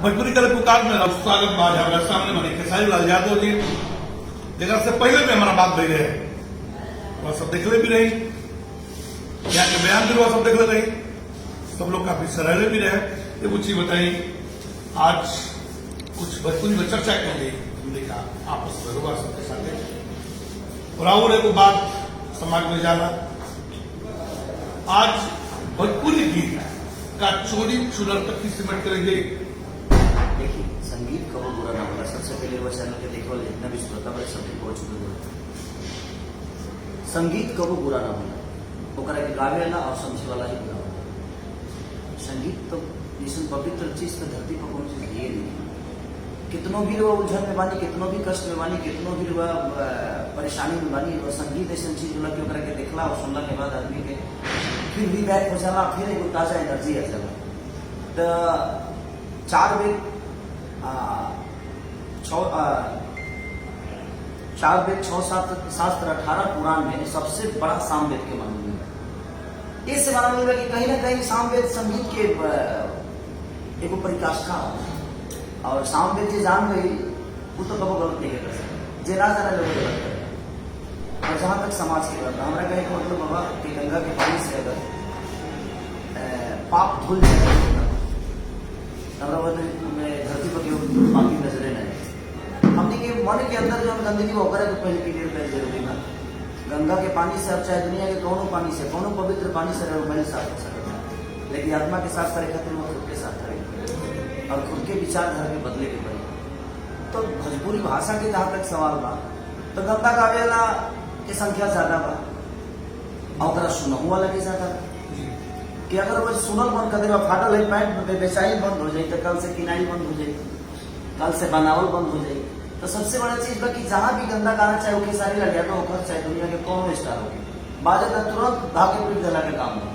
भोजपुरी कल पुकार में स्वागत बाज हमारा सामने बने खेसारी लाल यादव जी जगह से पहले भी हमारा बात भई रहे वह सब देखले भी रही, यहाँ के बयान भी वह सब देखले रही, सब लोग काफी सराहनीय भी रहे। ये कुछ चीज बताई, आज कुछ भोजपुरी में चर्चा कर ली, हमने कहा आपस में होगा सबके साथ और और एक बात समाज में जाना। आज भोजपुरी गीत का चोरी चुनर तक की सिमट करेंगे। देखिए, संगीत कबो बुरा ना होगा। सबसे पहले वो चैनल के देखो जितना भी श्रोता बड़े सबके पहुंच चुके हैं। संगीत कबो बुरा ना होगा, ओकरा के गावे वाला और समझे वाला ही बुरा होगा। संगीत तो जिसमें पवित्र चीज तो धरती पर कौन चीज है नहीं। कितनों भी लोग उलझन में बानी, कितनों भी कष्ट में बानी, कितनों भी लोग परेशानी में बानी, और संगीत ऐसा चीज होला कि ओकरा के देखला और सुनला के बाद आदमी के फिर भी बैक हो जाला, फिर एगो ताजा एनर्जी आ जाला। तो 4 वेद 6 शास्त्र 18 पुराण में सबसे बड़ा सामवेद के मानव है। इससे मानव है कि कहीं ना कहीं सामवेद संगीत के एगो परिकाष्ठा और सामवेद जो जान गई वो तो कबो गलत नहीं कर सकते, जे ना जाना लोग गलत करे। और जहां तक समाज की बात, हमारा कहे का मतलब बाबा कि गंगा के पानी से अगर पाप धुल जाए धरती पर पापी नजरे नहीं। हमने के मन के अंदर जो गंदगी वो करे तो पहले क्लियर कर जरूरी ना। गंगा के पानी से अब चाहे दुनिया के कौनो पानी से, कौनो पवित्र पानी से रहो पहले साफ कर सकते हैं, लेकिन आत्मा के साथ करे खातिर वो खुद के साथ करे और खुद के विचारधारा में बदले के पड़े। तो भोजपुरी भाषा के जहां तक सवाल बा तो गंगा गावेला की संख्या ज्यादा बा और सुनहु वाला के ज्यादा बा कि अगर वो सुनल बंद कर देगा, फाटल है पैंट बेचाई बंद हो जाए, तो कल से किनाई बंद हो जाए, कल से बनावल बंद हो जाए। तो सबसे बड़ा चीज बा कि जहां भी गंदा गाना चाहे वो खेसारी लग गया तो ओकर चाहे दुनिया के कौन स्टार हो बाजे का तुरंत भागे पीट देला के काम बा।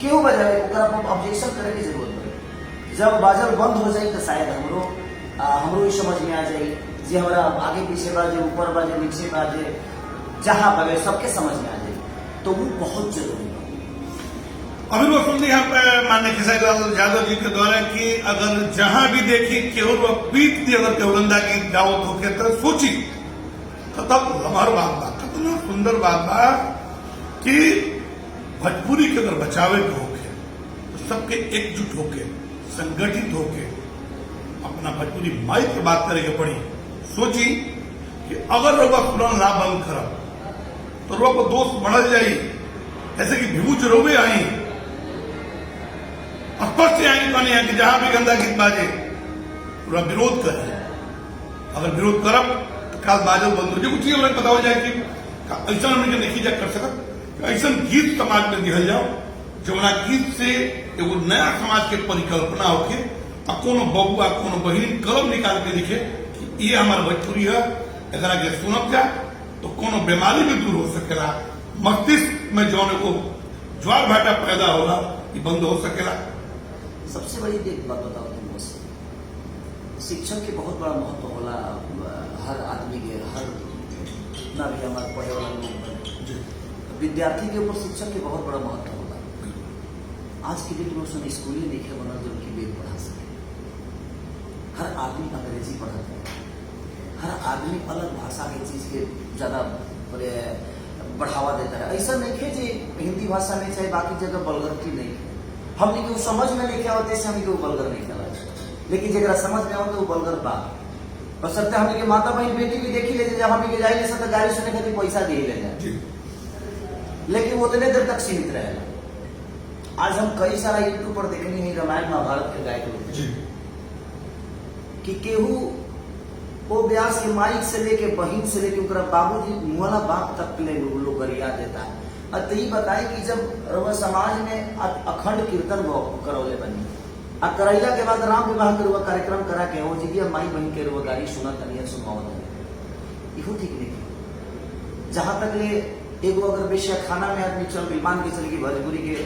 क्यों बजाए ओकरा पर ऑब्जेक्शन करे की जरूरत पड़े। जब बाजल बंद हो जाए तो शायद हमरो ही समझ में आ जाए जे हमारा आगे पीछे बाजे, ऊपर बाजे, नीचे बाजे, जहां बाजे सबके समझ में आ जाए, तो वो बहुत जरूरी है। अभी वो सुन यहाँ पे माननीय खेसारी लाल यादव जी के द्वारा कि अगर जहां भी देखी केवल वह पीठ दी अगर केवलंदा की दावत होके तो सोची तो तब हमार बात बा कितना सुंदर बात बा कि भोजपुरी के अगर बचावे के होके तो सबके एकजुट होके संगठित होके अपना भोजपुरी माई की बात करेंगे पड़ी। सोची कि अगर रोगा सुनल ना बंद करब तो रोग दोस्त बढ़ जाई, ऐसे कि भिभू रोबे आई स्पष्ट यानी कहनी है कि जहां भी गंदा गीत बाजे पूरा विरोध करे। अगर विरोध करब तो काल बाजल बंद हो जाए। कुछ ही पता हो जाए कि ऐसा हमने नहीं जा कर सकत, ऐसा गीत समाज में दिहल जाओ जौना गीत से एगो नया समाज के परिकल्पना होके और कोनो बबुआ कोनो बहिन कलम निकाल के लिखे कि ये हमारा भोजपुरी है, एकरा के सुनब जा तो कोनो बीमारी भी दूर हो सकेला, मस्तिष्क में जौन को ज्वार भाटा पैदा होला ये बंद हो सकेला। सबसे बड़ी एक बात बताओ तुम, शिक्षक के बहुत बड़ा महत्व होला हर आदमी के, हर ना भी हमारे पढ़े वाला लोग, विद्यार्थी के ऊपर शिक्षक के बहुत बड़ा महत्व होला। आज के दिन में स्कूल ही देखे बना जो उनकी वेद पढ़ा सके। हर आदमी अंग्रेजी पढ़ाता है, हर आदमी अलग भाषा की चीज के ज्यादा बढ़ावा देता है। ऐसा नहीं है कि हिंदी भाषा में चाहे बाकी जगह बलगरती नहीं है, हमने क्यों समझ में नहीं आवत से हमने क्यों बलगर नहीं खेला, लेकिन जरा समझ में आवत तो बलगर बा। और सकते हमने के माता बहन बेटी भी देखी ले जब हमने के जाए सकते गाड़ी सुने खातिर पैसा दे ले जाए, लेकिन वो उतने देर तक सीमित रहेगा। आज हम कई सारा यूट्यूब पर देखनी है रामायण महाभारत के गायक लोग कि केहू वो व्यास के माइक से लेके बहन से लेके बाबूजी मुहला बाप तक ले लोग गरिया देता है। तो ये बताए कि जब समाज में अखंड कीर्तन करौले बनी आ करैला के बाद राम विवाह के कार्यक्रम करा के हो जगह माई बहन के गाड़ी सुना तनिया सुनवावत इहो ठीक नहीं। जहां तक ले एगो अगर बेशक खाना में आदमी चल गई, मान के चल गई भोजपुरी के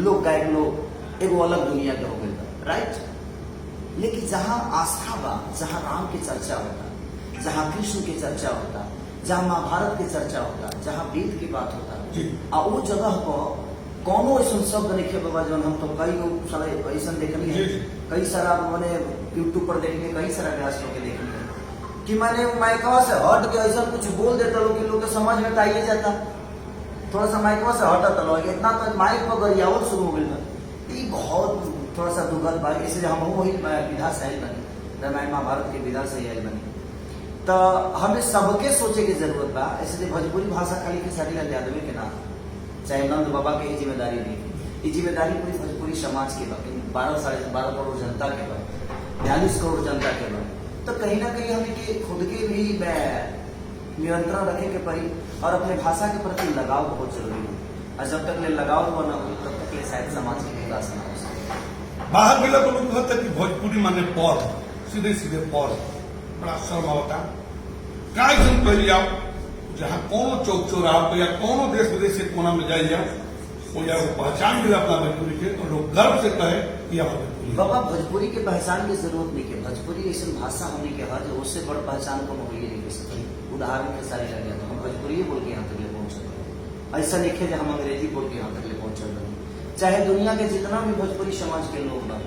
लोग गायक लोग एगो अलग दुनिया के हो गए, राइट। लेकिन जहां आस्था बा, जहां राम की चर्चा होता, जहां कृष्ण की चर्चा होता, जहां महाभारत की चर्चा होता, जहां वेद की बात होता, और वो जगह पर कौनो ऐसा शब्द नहीं है बाबा जौन हम तो कई सारा ऐसा देखनी है, कई सारा मैंने यूट्यूब पर देखने, कई सारा व्यास लोग के देखनी है कि मैंने माइकवा से हट के ऐसा कुछ बोल देता लोग कि लोग के समझ में तो आइए जाता, थोड़ा सा माइकवा से हटा लोग इतना तो माइक पर गरियावल शुरू हो गया। ये बहुत थोड़ा सा दुखद बात, इसलिए हम वही विधा से आयल बनी, रामायण महाभारत के विधा से आयल बनी। तो हमें सबके सोचे की जरूरत बा, इसलिए भोजपुरी भाषा खाली खेसारी लाल यादव के नाम, चाहे नंद बाबा के जिम्मेदारी नहीं, ये जिम्मेदारी पूरी भोजपुरी समाज के बा, 12 करोड़ जनता के बा, 42 करोड़ जनता के बा। तो कहीं ना कहीं हमें के खुद के भी नियंत्रण रखे के पड़ी और अपने भाषा के प्रति लगाव बहुत जरूरी है। और जब तक ले लगाव हुआ ना हो तब तक ले शायद समाज की विकास ना हो सके। बाहर मिला तो लोग कहते कि भोजपुरी माने पौर, सीधे सीधे पौर, बड़ा शर्म होता काय सुन पहले आओ जहाँ कोनो चौक चौराहा पे या कोनो देश विदेश के कोना में जाइए वो या वो पहचान मिला अपना भोजपुरी के और लोग गर्व से कहे कि यह भोजपुरी। बाबा भोजपुरी के पहचान की जरूरत नहीं है, भोजपुरी ऐसी भाषा होने के बाद उससे बड़ पहचान को हो ही नहीं कर सकती। उदाहरण के सारे लगे तो हम भोजपुरी बोल के यहाँ तक ले पहुंच सकते, ऐसा नहीं है कि हम अंग्रेजी बोल के यहाँ तक ले पहुंच सकते। चाहे दुनिया के जितना भी भोजपुरी समाज के लोग बा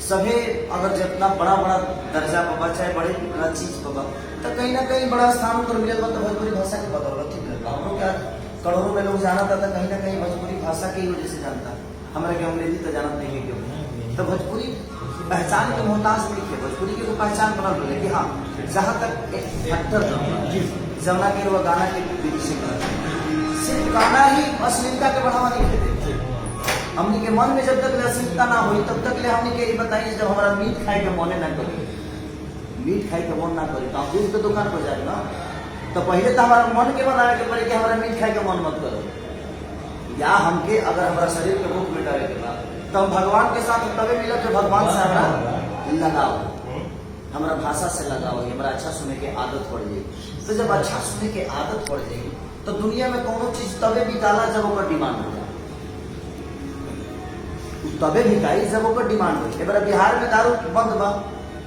सभी अगर जितना बड़ा बड़ा दर्जा बाबा चाहे बड़े बड़ा चीज बाबा तो कहीं ना कहीं बड़ा स्थान पर मिले तो भोजपुरी भाषा के बदौलत ही मिलता। हम लोग क्या करोड़ों में लोग जाना था कहीं ना कहीं भोजपुरी भाषा की वजह से जानता, हमारे के अंग्रेजी तो जानत नहीं है क्यों। तो भोजपुरी पहचान के मोहताज नहीं है, भोजपुरी की पहचान बनल रहे कि हाँ जहाँ तक फैक्टर जमुना के वो गाना के सिर्फ गाना ही अश्लीलता के बढ़ावा नहीं देते। हमने के मन में जब तक अश्लीलता ना हुई तब तक ले हमने के बताइए जब हमारा मीट खाए के मने ना करी, मीट खाए के मन ना करी तो दूध के दुकान पर जाए ना तो पहले तो हमारा मन के बनाने के पड़े कि हमारा मीट खाए के मन मत करो, या हमके अगर हमारा शरीर के भूख मिटावे के बाद तो हम भगवान के साथ तबे मिले तो भगवान से हमारा लगाओ, हमारा भाषा से लगाओ, हमारा अच्छा सुनने की आदत पड़ जाएगी। तो जब अच्छा सुनने की आदत पड़ जाएगी तो दुनिया में कोनो चीज तबे भी डाला जब ओकर डिमांड हो जाए, तबे बिकाई जब ओकर डिमांड हो। एक बार बिहार में दारू बंद बा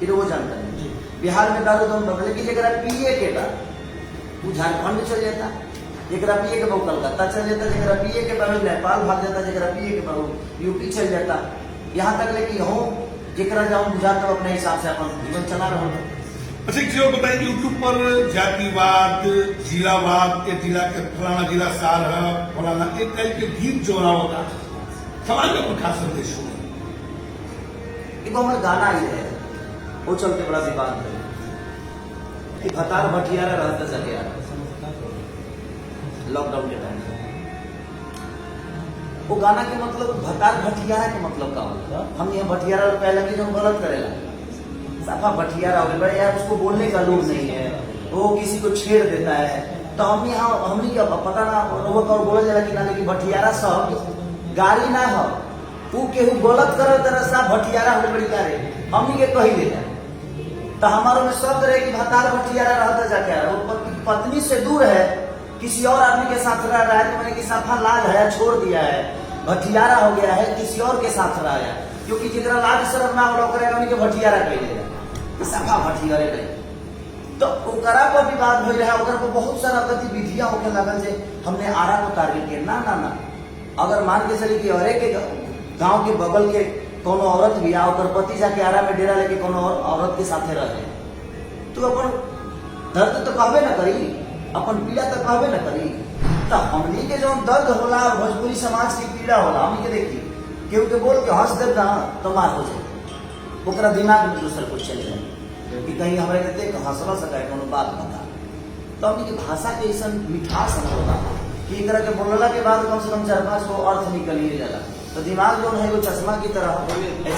फिर वो जानता नहीं, बिहार में दारू बंद बा लेकिन एक पिए के बा वो झारखंड चल जाता, एक पिए के बहु कलकत्ता चल जाता, एक पिए के बहु नेपाल भाग जाता, एक पिए के बहु यूपी चल जाता। यहाँ तक लेकिन हो जरा जाऊँ बुझाता अपने हिसाब से अपन जीवन चला रहा हूँ। अच्छा एक चीज बताइए, यूट्यूब पर जातिवाद, जिलावाद के जिला के फलाना जिला सार है फलाना एक कई के गीत जो रहा होता समाज में कुछ खास संदेश हो। देखो हमारा गाना ही है वो चलते बड़ा विवाद है कि भतार भटियारा रहता चले आ लॉकडाउन के टाइम वो गाना के मतलब भतार भटियारा के मतलब का होगा। हम यहाँ भटियारा पहले की हम गलत करेला साफा भटियारा हो गया यार, उसको बोलने का लोग नहीं है, वो किसी को छेड़ देता है। तो हम यहाँ हमने क्या पता ना वो बोला जाएगा कि ना लेकिन भटियारा सब गाड़ी ना हो वो केहू गलत करे तरह सा भटियारा हो बड़ी करे हमनी के कही देता। तो हमारे में शब्द रहे कि भतार भटियारा रहता जाके वो पत्नी से दूर है किसी और आदमी के साथ रह रहा है तो मैंने कि साफा लाज है छोड़ दिया है, भटियारा हो गया है किसी और के साथ रहा है, क्योंकि जितना लाज शर्म ना हो करेगा उनके भटियारा कह देगा साफा भटियारे कहे। तो ओकरा पर विवाद हो रहा है, ओकरा पर बहुत सारा गतिविधियां होके लगल जे हमने आरा को टारगेट किया ना ना ना। अगर मान के चली कि अरे के गांव के बगल के कोनो औरत भी आओ कर पति जाके आरा में डेरा लेके कोनो औरत के साथे रहे तो अपन दर्द तो कहबे ना करी, अपन पीड़ा तो कहबे ना करी। तो हमनी के जो दर्द होला भोजपुरी समाज की पीड़ा होला हमनी के देखी केहू के बोल के हंस देता तो मार हो जाए, ओकरा दिमाग में दूसर कुछ चले जाए कि कहीं हमारे के देख हंसला सका कोनो बात बता। तो हमनी के भाषा के ऐसा मिठास होला कि एक तरह के बोलला के बाद कम से कम 4-5 गो अर्थ निकल ही जाला। तो दिमाग जो है वो चश्मा की तरह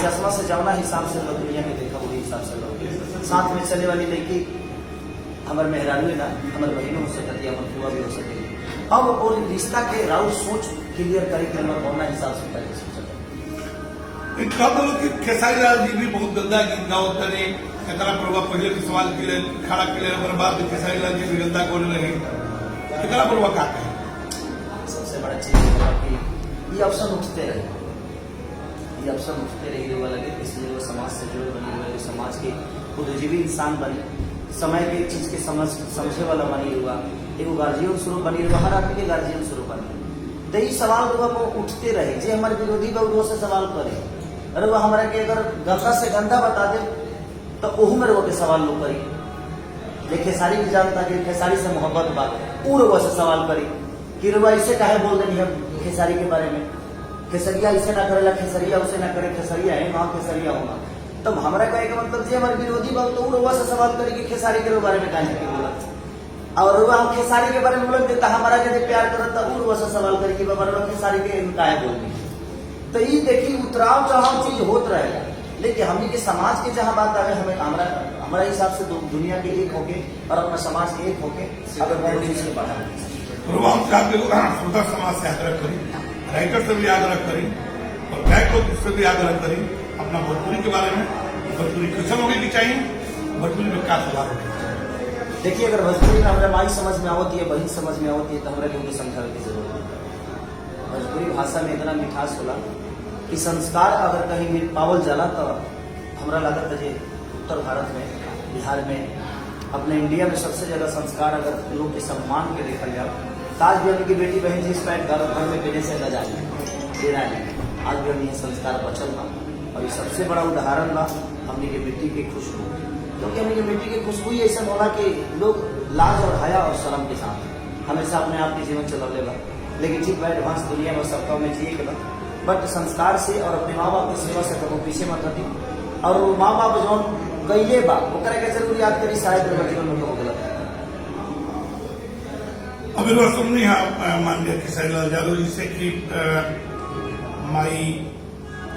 चश्मा से जौना हिसाब से लोग दुनिया में देखा वही हिसाब से लोग साथ में चलने वाली लड़की हमारे मेहरारू है ना हमारे बहनों हो सकती है, हमारे बुआ भी हो सकेगी। अब वो रिश्ता के राउट सोच क्लियर करे कि हम कौन हिसाब से पहले सोचा कि खेसारी लाल जी भी बहुत गंदा गीत गाओ तने एकरा पर पहले के सवाल के लिए खड़ा के लिए ओकर बाद खेसारी लाल जी भी गंदा बोल रहे एकरा पर का कहे। सबसे बड़ा चीज है कि ये अवसर उठते रहे, ये अवसर उठते रहे वाला लगे इसलिए वो समाज से जुड़े बने हुए समाज के बुद्धिजीवी इंसान बने, समय के चीज के समझे वाला बनी हुआ, एगो गार्जियन स्वरूप बनी हुआ, हर आदमी के गार्जियन स्वरूप बनी। तो ये सवाल रुआ को उठते रहे जे हमारे विरोधी बा से सवाल करे, अरे वह हमारा के अगर गंदा से गंदा बता दे तो ओहू में रुआ के सवाल लोग करी। जे खेसारी की जानता कि खेसारी से मोहब्बत बात उ रुआ से सवाल करी कि रुआ इसे काहे बोल देनी हम खेसारी के बारे में, खेसरिया इसे ना करेला, खेसरिया उसे ना करे, खेसरिया है वहाँ खेसरिया होगा। तब हमारा कहे का मतलब जे हमारे विरोधी बा तो उ रुआ से सवाल करी कि खेसारी के बारे में काहे नहीं बोला, और रुआ हम खेसारी के बारे में बोल देता हमारा के प्यार करता उ रुआ से सवाल करी कि बाबा रुआ खेसारी के काहे बोल दी। तो ये देखिए उतराव चढ़ाव चीज होत रहेगा, लेकिन हमने के समाज के जहाँ बात आवे हमें हमारा हिसाब से दुनिया के एक होके और अपना समाज के एक होके अगर मैं चीज के बढ़ा श्रोता समाज से आग्रह करी, राइटर से भी आग्रह करी और ब्लैक लोग से भी आग्रह करी अपना भोजपुरी के बारे में, भोजपुरी क्वेश्चन होने की चाहिए, भोजपुरी में क्या सुधार होने चाहिए। देखिए अगर भोजपुरी में हमारे माई समझ में आवती है, बहन समझ में आवती है तो हमारे लोग समझाने की जरूरत है। भोजपुरी भाषा में इतना मिठास होला कि संस्कार अगर कहीं पावल जाला तो हमारा लगता है उत्तर भारत में, बिहार में, अपने इंडिया में सबसे ज्यादा संस्कार अगर लोग के सम्मान के देखा जाए तो आज भी उनकी बेटी बहन जिस पैंट घर में पहने से लजा देना है, आज भी हम ये संस्कार बचल बा। और ये सबसे बड़ा उदाहरण बा हमने के बेटी की खुशबू, क्योंकि हमने के बेटी की खुशबू ही ऐसा होला कि लोग लाज और हया और शर्म के साथ हमेशा अपने आप के जीवन चलौले बा। लेकिन ठीक बा एडवांस दुनिया में सबका में जिए के बा, बट संस्कार से और अपने माँ बाप की सेवा से कबो पीछे मत हटी, और वो माँ बाप जो कैले बा ओकरा के जरूर याद करी, शायद जीवन में कबो गलत। अभी बात सुननी है माननीय खेसारी लाल यादव जी से कि माई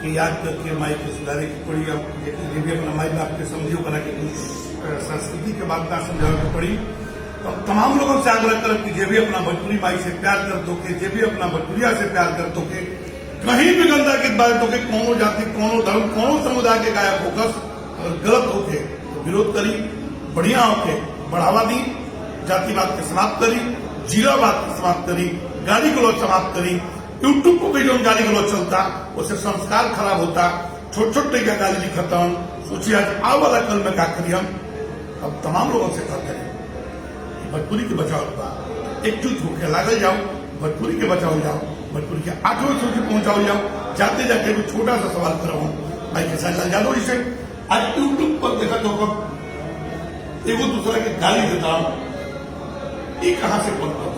की याद करके माई को सुधारे की पड़ी, अब भी अपना माई बाप के समझियो करा के संस्कृति के बात ना समझावे की पड़ी। तो तमाम लोगों से आग्रह कर कि जे भी अपना भोजपुरी माई से प्यार कर दो के, जे भी अपना भोजपुरिया से प्यार कर दो के, कहीं भी गंदा गीत बात हो के, कोनो जाति, कोनो धर्म, कोनो समुदाय के गायक फोकस अगर गलत होके तो विरोध करी, बढ़िया होके बढ़ावा दी, जातिवाद के समाप्त करी, जीरावाद के समाप्त करी, गाली गलौज समाप्त करी। यूट्यूब पर भी जो गाली गलौज चलता उससे संस्कार खराब होता, छोटे छोटे क्या गाली लिखता हूँ। सोचिए आज आ वाला कल में क्या करी हम, अब तमाम लोगों से कहते हैं भोजपुरी के बचाव का एकजुट होकर लागल जाओ, भोजपुरी के बचाओ जाओ, भोजपुरी के आठवें सूची पहुंचाओ जाओ। जाते जाते भी छोटा सा सवाल कर रहा हूँ भाई खेसारी लाल यादव जी से, आज यूट्यूब पर देखा तो एगो दूसरा के गाली देता हूँ, ये कहां से बोल पाता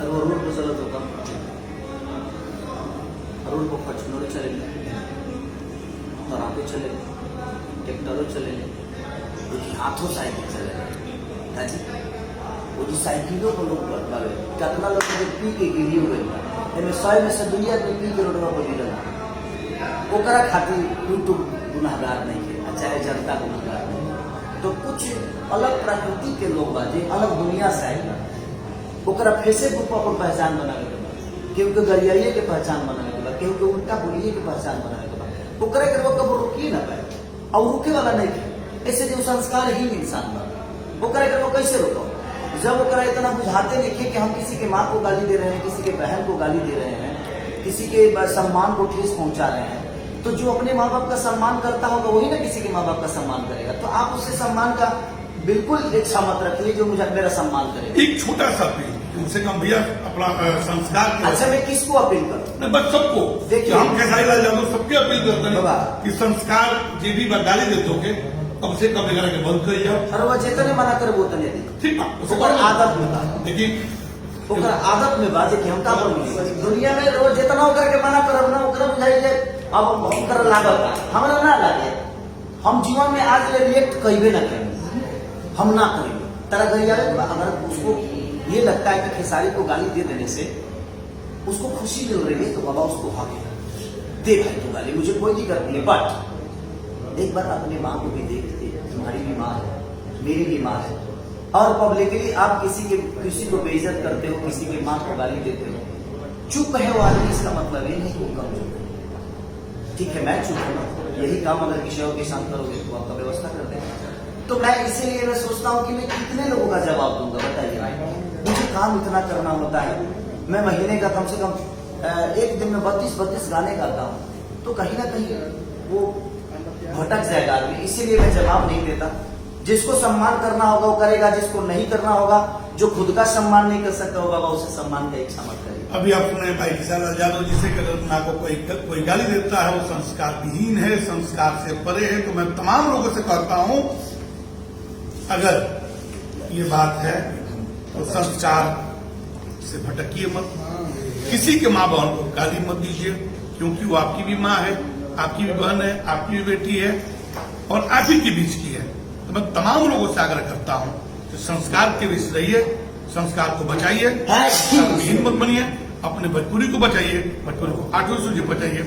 रोड पर चलत होता, रोड पर फॉर्च्यूनर चले, तरापे चले, ट्रैक्टरों चले, हाथों साइकिल चले, वो जो साइकिलों को लोग बढ़ावे, कितना लोग पी के गिरी हुए, 100 में से दुनिया में पी के रोडवा पर गिरल, ओकरा खातिर यूट्यूब गुनाहगार नहीं है, चाहे जनता गुनाहगार नहीं। तो कुछ अलग प्रकृति के लोग बाजे, अलग दुनिया से आए, ओकरा फेसबुक पर अपन पहचान बनाने के बाद, केहू के गरियाइए के पहचान बनाने के बाद, केहू के उल्टा बोलिए के पहचान बनाने के बाद, ओकरा के लोग कब रोकिए ना पाए और रुके वाला नहीं थे। ऐसे जो संस्कारहीन इंसान बा ओकरा के लोग कैसे रोको, जब ओकरा इतना बुझाते नहीं कि हम किसी के माँ को गाली दे रहे हैं, किसी के बहन को गाली दे रहे हैं, किसी के सम्मान को ठेस पहुंचा रहे हैं, तो जो अपने माँ बाप का सम्मान करता होगा वही ना किसी के माँ बाप का सम्मान करेगा। तो आप उससे सम्मान का बिल्कुल इच्छा मत रखिए जो मुझे मेरा सम्मान करे। एक छोटा सा अपील उनसे कम भैया अपना संस्कार के अच्छा मैं किसको अपील करूं? बस सबको देखिए, हम खेसारी लाल यादव सबके अपील करते हैं कि संस्कार जे भी गाली देते हो के कम से कम के बंद कर जाओ। अरे वो जितने मना करे वो तने ठीक है, ओकर आदत में बा, लेकिन ओकर आदत में बा कि हम का बोली दुनिया में रोज जितना ओकर के मना करब ना ओकर बुझाई जे अब हम कर लागत हमरा ना लागे, हम जीवन में आज ले रिएक्ट कइबे ना करें, हम ना करें तरह गरियावे। अगर उसको ये लगता है कि खेसारी को गाली दे देने से उसको खुशी मिल रही है तो बाबा उसको हक दे भाई तो गाली, मुझे कोई दिक्कत नहीं। बट एक बार अपने माँ को भी देखते, तुम्हारी भी माँ है, मेरी भी माँ है, और पब्लिकली आप किसी को बेइज्जत करते हो, किसी की माँ को गाली देते हो, चुप है वो आदमी, इसका मतलब ये नहीं कि कमजोर है। ठीक है मैं चुप हूँ, यही काम अगर किसी और के साथ करोगे तो आपका व्यवस्था कर देगा। तो मैं इसीलिए मैं सोचता हूँ कि मैं कितने लोगों का जवाब दूंगा बताइए, मुझे काम इतना करना होता है, मैं महीने का कम से कम एक दिन में 32 गाने गाता हूँ, तो कहीं ना कहीं वो भटक जाएगा आदमी। इसीलिए मैं जवाब नहीं देता, जिसको सम्मान करना होगा वो करेगा, जिसको नहीं करना होगा जो खुद का सम्मान नहीं कर सकता वो बाबा उसे सम्मान का इच्छा मत करिए। अभी आप सुने भाई किसान यादव जी से कि अगर ना को कोई गाली देता है वो संस्कार विहीन है, संस्कार से परे है। तो मैं तमाम लोगों से कहता हूं, अगर ये बात है तो संस्कार से भटकिए मत, किसी के माँ बहन को गाली मत दीजिए, क्योंकि वो आपकी भी माँ है, आपकी भी बहन है, आपकी भी बेटी है और आप ही के बीच की है। तो मैं तमाम लोगों से आग्रह करता हूं कि संस्कार के बीच रहिए, संस्कार को बचाइए, विहीन मत बनिए, अपने भोजपुरी को बचाइए, भोजपुरी को 8वीं सूची बचाइए।